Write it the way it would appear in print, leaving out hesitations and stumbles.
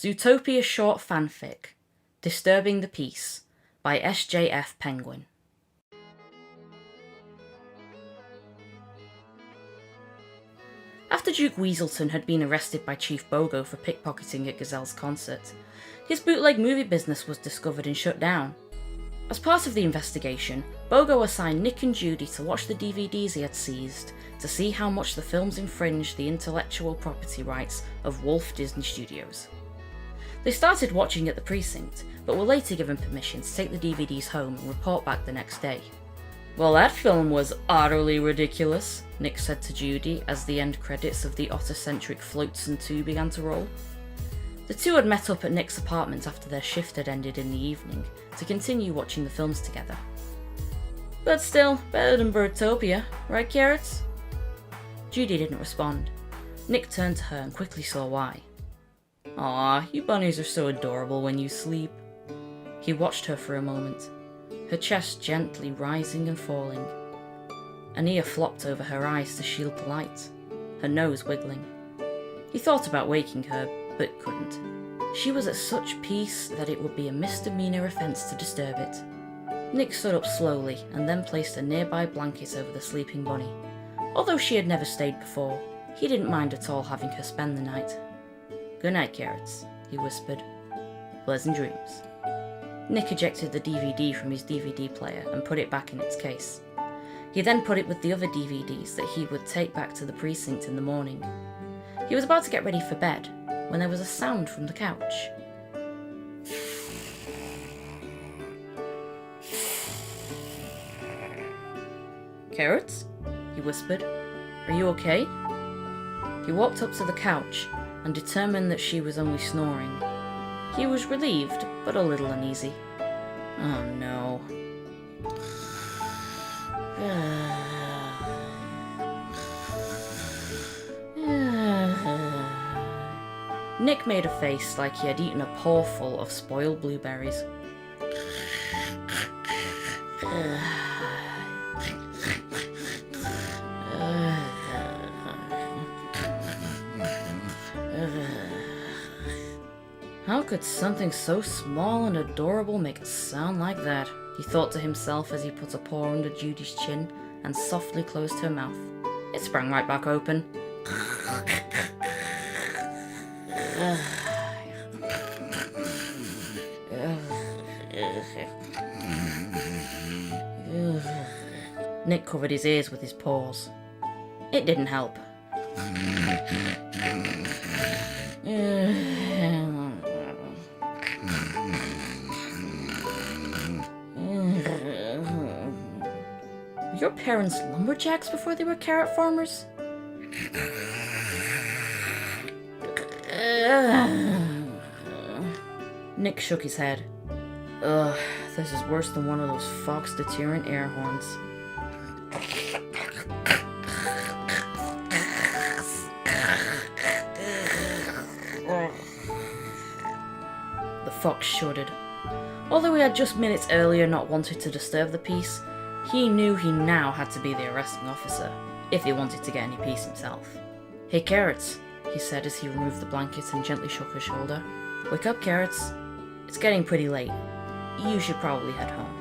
Zootopia short fanfic, Disturbing the Peace, by SJW Penguin. After Duke Weaselton had been arrested by Chief Bogo for pickpocketing at Gazelle's concert, his bootleg movie business was discovered and shut down. As part of the investigation, Bogo assigned Nick and Judy to watch the DVDs he had seized to see how much the films infringed the intellectual property rights of Wolf Disney Studios. They started watching at the precinct, but were later given permission to take the DVDs home and report back the next day. "Well, that film was utterly ridiculous," Nick said to Judy as the end credits of the otter-centric Floatson 2 began to roll. The two had met up at Nick's apartment after their shift had ended in the evening to continue watching the films together. "But still, better than Birdtopia, right, Carrots?" Judy didn't respond. Nick turned to her and quickly saw why. "Aw, you bunnies are so adorable when you sleep." He watched her for a moment, her chest gently rising and falling. An ear flopped over her eyes to shield the light, her nose wiggling. He thought about waking her, but couldn't. She was at such peace that it would be a misdemeanor offense to disturb it. Nick stood up slowly and then placed a nearby blanket over the sleeping bunny. Although she had never stayed before, he didn't mind at all having her spend the night. "Good night, Carrots," he whispered. "Pleasant dreams." Nick ejected the DVD from his DVD player and put it back in its case. He then put it with the other DVDs that he would take back to the precinct in the morning. He was about to get ready for bed when there was a sound from the couch. "Carrots?" he whispered. "Are you okay?" He walked up to the couch and determined that she was only snoring. He was relieved, but a little uneasy. Oh no. Nick made a face like he had eaten a paw full of spoiled blueberries. How could something so small and adorable make it sound like that? He thought to himself as he put a paw under Judy's chin and softly closed her mouth. It sprang right back open. Nick covered his ears with his paws. It didn't help. Were your parents lumberjacks before they were carrot farmers? Nick shook his head. Ugh, this is worse than one of those fox deterrent air horns. The fox shuddered. Although he had just minutes earlier not wanted to disturb the peace, he knew he now had to be the arresting officer, if he wanted to get any peace himself. "Hey, Carrots," he said as he removed the blanket and gently shook her shoulder. "Wake up, Carrots. It's getting pretty late. You should probably head home."